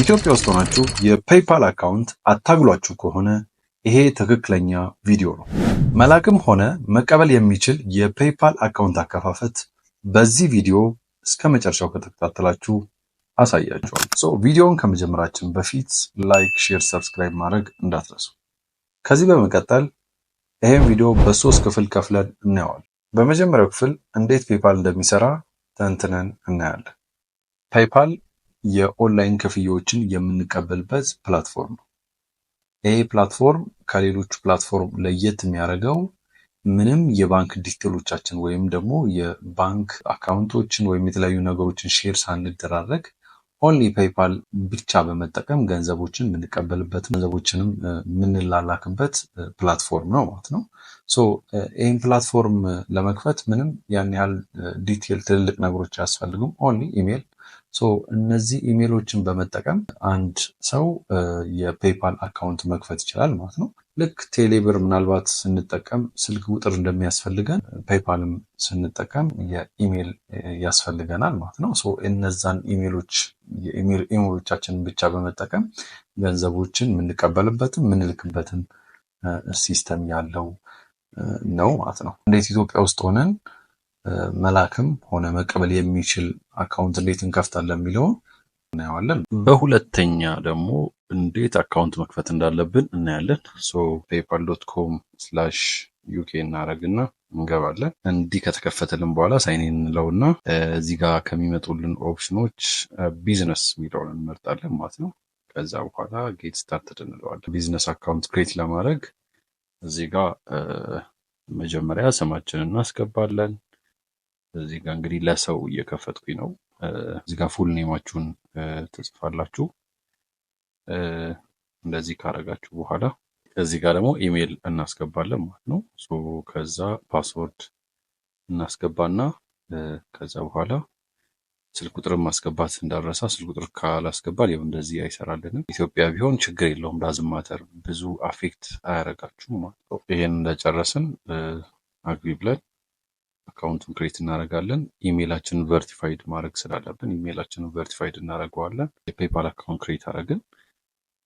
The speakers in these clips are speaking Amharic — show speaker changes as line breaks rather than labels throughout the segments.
ኢትዮጵያ ውስጥ ሆናችሁ የፔይፓል አካውንት አታግሏችሁ ከሆነ ይሄ ትክክለኛ ቪዲዮ ነው። መላክም ሆነ መቀበል የሚችል የፔይፓል አካውንት አከፋፈት በዚህ ቪዲዮ እስከ መጨረሻው ከተከታተላችሁ አሳያችኋል። ቪዲዮውን ከመጀመራችን በፊት ላይክ፣ ሼር፣ ሰብስክራይብ ማድረግ እንዳትረሱ። ከዚህ በመቀጠል ይሄን ቪዲዮ በሶስት ክፍል ከፍለን እናየዋለን። በመጀመሪያው ክፍል እንዴት ፔይፓል እንደሚሰራ ተንትነን እናያለን። ፔይፓል የኦንላይን ክፍያዎችን የምንቀበልበት ፕላትፎርም ነው። ይሄ ፕላትፎርም ከሌሎቹ ፕላትፎርም ለየት የሚያደርገው ምንም የባንክ ዲቴሎቻችን ወይም ደግሞ የባንክ አካውንቶችን ወይም የተለያዩ ነገሮችን ሼር ሳንደራረግ ኦንሊ ፔይፓል ብቻ በመጠቀም ገንዘቦችን የምንቀበልበት ገንዘቦችንም የምንላላክበት ፕላትፎርም ነው ማለት ነው። ይህን ፕላትፎርም ለመክፈት ምንም ያን ያህል ዲቴል ትልልቅ ነገሮች አያስፈልጉም። ኦንሊ ኢሜል። እነዚህ ኢሜሎችን በመጠቀም አንድ ሰው የፔይፓል አካውንት መክፈት ይችላል ማለት ነው። ልክ ቴሌብር ምናልባት ስንጠቀም ስልክ ቁጥር እንደሚያስፈልገን ፔይፓልም ስንጠቀም የኢሜል ያስፈልገናል ማለት ነው። እነዛን ኢሜሎቻችንን ብቻ በመጠቀም ገንዘቦችን የምንቀበልበትም የምንልክበትም ሲስተም ያለው ነው ማለት ነው። እንዴት ኢትዮጵያ ውስጥ ሆነን መላክም ሆነ መቀበል የሚችል አካውንት እንዴት እንከፍታለን የሚለውን እናየዋለን። በሁለተኛ ደግሞ እንዴት አካውንት መክፈት እንዳለብን እናያለን። paypal.com/uk እናደርግና እንገባለን። እንዲህ ከተከፈተልን በኋላ ሳይን እንለውና እዚህ ጋር ከሚመጡልን ኦፕሽኖች ቢዝነስ የሚለውን እንመርጣለን ማለት ነው። ከዛ በኋላ ጌት ስታርትድ እንለዋለን። ቢዝነስ አካውንት ክሬት ለማድረግ እዚህ ጋር መጀመሪያ ስማችንን እናስገባለን። እዚህ ጋር እንግዲህ ለሰው እየከፈትኩኝ ነው። እዚህ ጋር ፉል ኔማችሁን ትጽፋላችሁ። እንደዚህ ካረጋችሁ በኋላ እዚህ ጋር ደግሞ ኢሜል እናስገባለን ማለት ነው። ከዛ ፓስወርድ እናስገባና ከዛ በኋላ ስልክ ቁጥር ማስገባት እንዳረሳ። ስልክ ቁጥር ካላስገባል ይኸው እንደዚህ አይሰራልንም። ኢትዮጵያ ቢሆን ችግር የለውም፣ ዳዝንት ማተር፣ ብዙ አፌክት አያረጋችሁም ማለት ነው። ይሄን እንደጨረስን አግሪ ብለን አካውንቱን ክሬት እናደርጋለን። ኢሜይላችንን ቨርቲፋይድ ማድረግ ስላለብን ኢሜይላችንን ቨርቲፋይድ እናደርገዋለን። የፔይፓል አካውንት ክሬት አደረግን።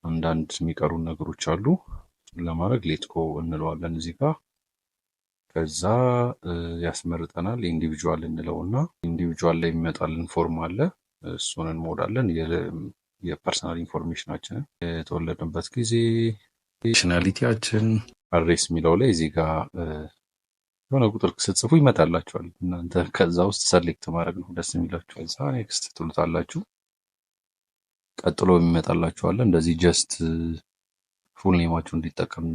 አንዳንድ የሚቀሩ ነገሮች አሉ ለማድረግ ሌትኮ እንለዋለን እዚህ ጋር። ከዛ ያስመርጠናል። ኢንዲቪጁዋል እንለውና ኢንዲቪጁዋል ላይ የሚመጣልን ፎርም አለ፣ እሱን እንሞላለን። የፐርሰናል ኢንፎርሜሽናችንን፣ የተወለድንበት ጊዜ፣ ናሽናሊቲያችን፣ አድሬስ የሚለው ላይ እዚህ ጋር የሆነ ቁጥር ስትጽፉ ይመጣላችኋል። እናንተ ከዛ ውስጥ ሰሌክት ማድረግ ነው ደስ የሚላችሁ። ከዛ ኔክስት ትሉታላችሁ። ቀጥሎ የሚመጣላችኋል እንደዚህ ጀስት ፉል ኔማችሁ እንዲጠቀም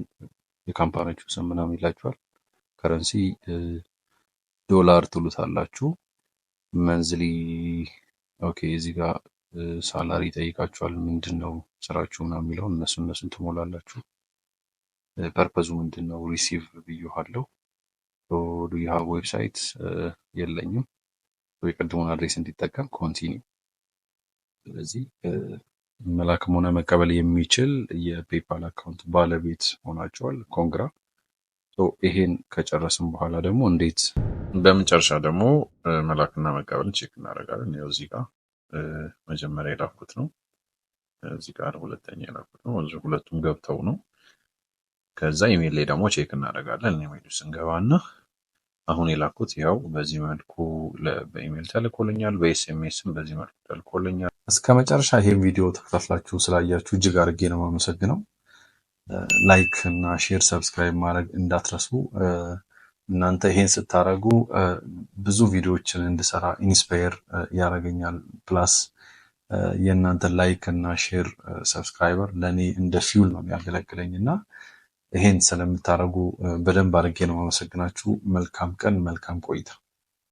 የካምፓኒያችሁ ስም ምናምን ይላችኋል። ከረንሲ ዶላር ትሉታላችሁ። መንዝሊ ኦኬ። እዚህ ጋር ሳላሪ ይጠይቃችኋል። ምንድን ነው ስራችሁ ምናምን የሚለውን እነሱን ትሞላላችሁ። ፐርፐዙ ምንድን ነው? ሪሲቭ ብዬሃለሁ። ዱ ዩ ሃቭ ዌብሳይት? የለኝም። የቅድሙን አድሬስ እንዲጠቀም ኮንቲኒው። ስለዚህ መላክም ሆነ መቀበል የሚችል የፔይፓል አካውንት ባለቤት ሆናችኋል። ኮንግራ። ይሄን ከጨረስን በኋላ ደግሞ እንዴት በመጨረሻ ደግሞ መላክና መቀበል ቼክ እናደርጋለን። ያው እዚህ ጋር መጀመሪያ የላኩት ነው፣ እዚህ ጋር ሁለተኛ የላኩት ነው። ሁለቱም ገብተው ነው። ከዛ ኢሜል ላይ ደግሞ ቼክ እናደርጋለን። ኢሜል ስንገባና አሁን የላኩት ያው በዚህ መልኩ በኢሜል ተልኮልኛል፣ በኤስኤምኤስም በዚህ መልኩ ተልኮልኛል። እስከ መጨረሻ ይሄን ቪዲዮ ተከታትላችሁ ስላያችሁ እጅግ አድርጌ ነው የማመሰግነው። ላይክ እና ሼር፣ ሰብስክራይብ ማድረግ እንዳትረሱ። እናንተ ይሄን ስታደርጉ ብዙ ቪዲዮዎችን እንድሰራ ኢንስፓየር ያደርገኛል። ፕላስ የእናንተ ላይክ እና ሼር ሰብስክራይበር ለእኔ እንደ ፊውል ነው የሚያገለግለኝ እና ይሄን ስለምታደርጉ በደንብ አድርጌ ነው የማመሰግናችሁ። መልካም ቀን፣ መልካም ቆይታ።